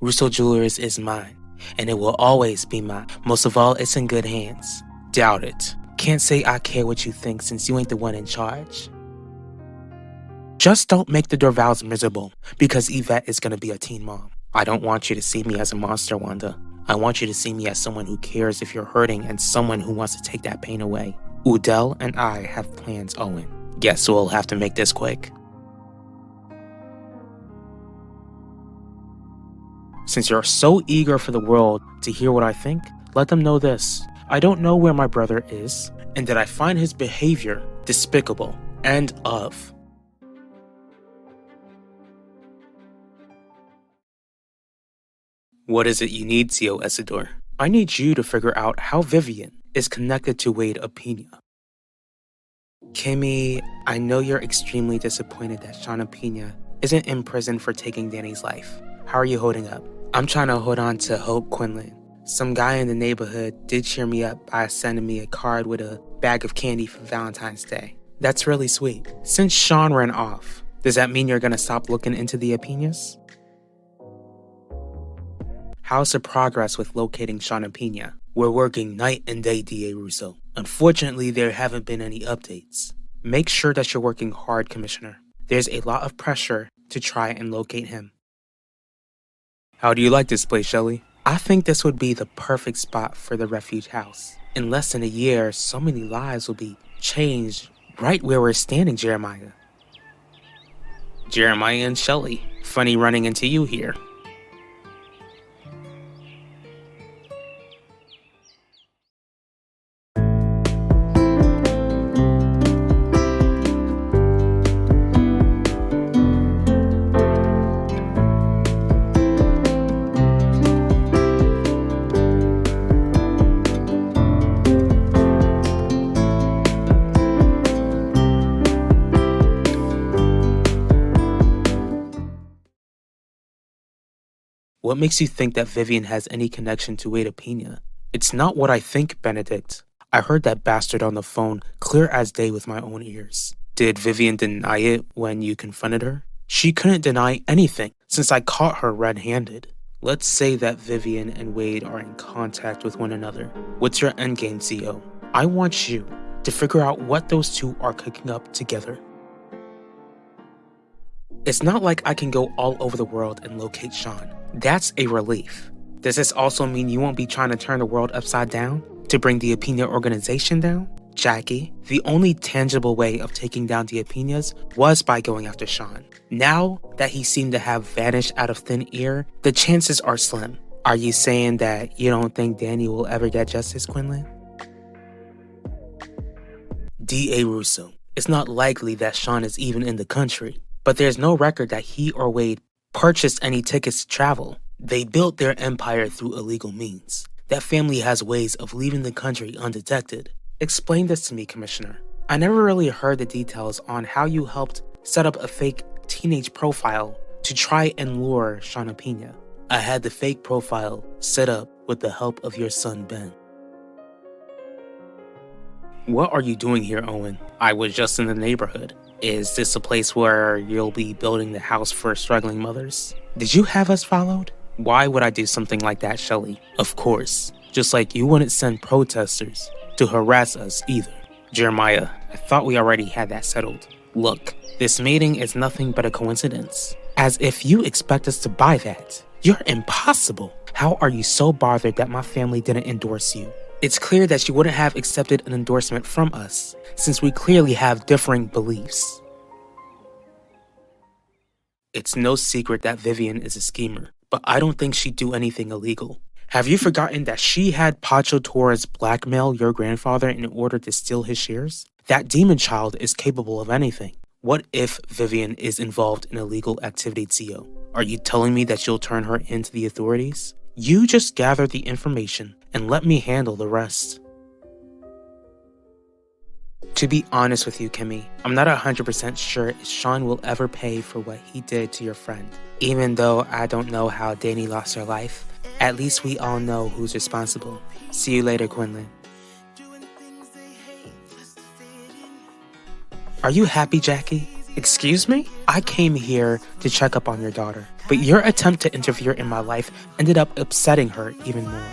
Russo Jewelers is mine, and it will always be mine. Most of all, it's in good hands. Doubt it. Can't say I care what you think since you ain't the one in charge. Just don't make the Dorvals miserable, because Yvette is gonna be a teen mom. I don't want you to see me as a monster, Wanda. I want you to see me as someone who cares if you're hurting and someone who wants to take that pain away. Udell and I have plans, Owen. Guess we'll have to make this quick. Since you're so eager for the world to hear what I think, let them know this. I don't know where my brother is, and that I find his behavior despicable. End of. What is it you need, Tio Isidore? I need you to figure out how Vivian is connected to Wade Apina. Kimmy, I know you're extremely disappointed that Sean Apina isn't in prison for taking Danny's life. How are you holding up? I'm trying to hold on to Hope Quinlan. Some guy in the neighborhood did cheer me up by sending me a card with a bag of candy for Valentine's Day. That's really sweet. Since Sean ran off, does that mean you're gonna stop looking into the Apinas? How's the progress with locating Sean Apina? We're working night and day, D.A. Russo. Unfortunately, there haven't been any updates. Make sure that you're working hard, Commissioner. There's a lot of pressure to try and locate him. How do you like this place, Shelley? I think this would be the perfect spot for the refuge house. In less than a year, so many lives will be changed right where we're standing, Jeremiah. Jeremiah and Shelley. Funny running into you here. What makes you think that Vivian has any connection to Wade Apina? It's not what I think, Benedict. I heard that bastard on the phone clear as day with my own ears. Did Vivian deny it when you confronted her? She couldn't deny anything since I caught her red-handed. Let's say that Vivian and Wade are in contact with one another. What's your endgame, CO? I want you to figure out what those two are cooking up together. It's not like I can go all over the world and locate Sean. That's a relief. Does this also mean you won't be trying to turn the world upside down to bring the Apina organization down? Jackie, the only tangible way of taking down the Apinas was by going after Sean. Now that he seemed to have vanished out of thin air, the chances are slim. Are you saying that you don't think Danny will ever get justice, Quinlan? D.A. Russo, it's not likely that Sean is even in the country, but there's no record that he or Wade purchased any tickets to travel. They built their empire through illegal means. That family has ways of leaving the country undetected. Explain this to me, Commissioner. I never really heard the details on how you helped set up a fake teenage profile to try and lure Sean Apina. I had the fake profile set up with the help of your son, Ben. What are you doing here, Owen? I was just in the neighborhood. Is this a place where you'll be building the house for struggling mothers? Did you have us followed? Why would I do something like that, Shelley? Of course. Just like you wouldn't send protesters to harass us either. Jeremiah, I thought we already had that settled. Look, this meeting is nothing but a coincidence. As if you expect us to buy that. You're impossible. How are you so bothered that my family didn't endorse you? It's clear that you wouldn't have accepted an endorsement from us, since we clearly have differing beliefs. It's no secret that Vivian is a schemer, but I don't think she'd do anything illegal. Have you forgotten that she had Pacho Torres blackmail your grandfather in order to steal his shares? That demon child is capable of anything. What if Vivian is involved in illegal activity, Tio? Are you telling me that you'll turn her into the authorities? You just gather the information and let me handle the rest. To be honest with you, Kimmy, I'm not 100% sure if Sean will ever pay for what he did to your friend. Even though I don't know how Danny lost her life, at least we all know who's responsible. See you later, Quinlan. Are you happy, Jackie? Excuse me? I came here to check up on your daughter, but your attempt to interfere in my life ended up upsetting her even more.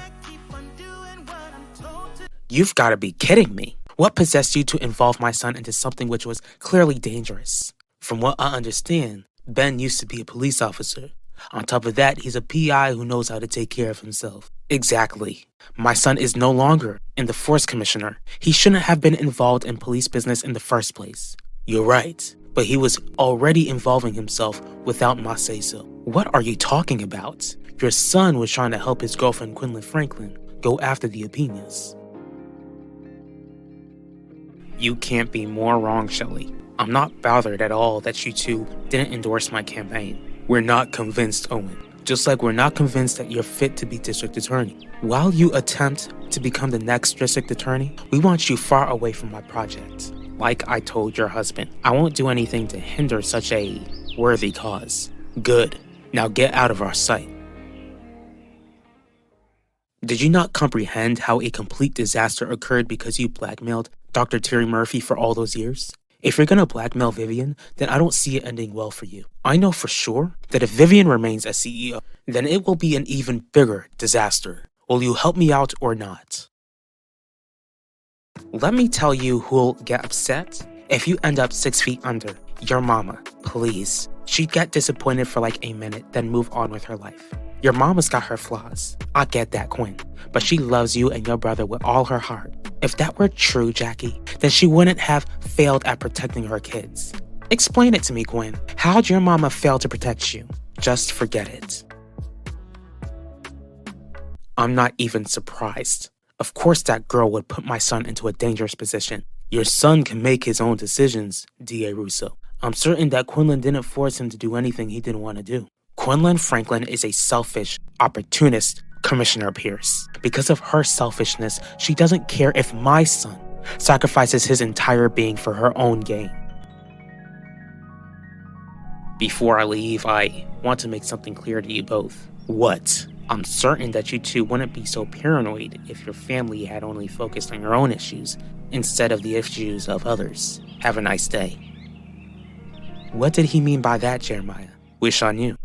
You've got to be kidding me. What possessed you to involve my son into something which was clearly dangerous? From what I understand, Ben used to be a police officer. On top of that, he's a PI who knows how to take care of himself. Exactly. My son is no longer in the force commissioner. He shouldn't have been involved in police business in the first place. You're right, but he was already involving himself without my say-so. What are you talking about? Your son was trying to help his girlfriend Quinlan Franklin go after the Apinas. You can't be more wrong, Shelley. I'm not bothered at all that you two didn't endorse my campaign. We're not convinced, Owen. Just like we're not convinced that you're fit to be district attorney. While you attempt to become the next district attorney, we want you far away from my project. Like I told your husband, I won't do anything to hinder such a worthy cause. Good. Now get out of our sight. Did you not comprehend how a complete disaster occurred because you blackmailed Dr. Terry Murphy for all those years? If you're gonna blackmail Vivian, then I don't see it ending well for you. I know for sure that if Vivian remains as CEO, then it will be an even bigger disaster. Will you help me out or not? Let me tell you who'll get upset if you end up 6 feet under. Your mama, please. She'd get disappointed for like a minute, then move on with her life. Your mama's got her flaws. I get that, Quinn. But she loves you and your brother with all her heart. If that were true, Jackie, then she wouldn't have failed at protecting her kids. Explain it to me, Quinn. How'd your mama fail to protect you? Just forget it. I'm not even surprised. Of course that girl would put my son into a dangerous position. Your son can make his own decisions, D.A. Russo. I'm certain that Quinlan didn't force him to do anything he didn't want to do. Quinlan Franklin is a selfish, opportunist Commissioner Pierce. Because of her selfishness, she doesn't care if my son sacrifices his entire being for her own gain. Before I leave, I want to make something clear to you both. What? I'm certain that you two wouldn't be so paranoid if your family had only focused on your own issues instead of the issues of others. Have a nice day. What did he mean by that, Jeremiah? Wish I knew.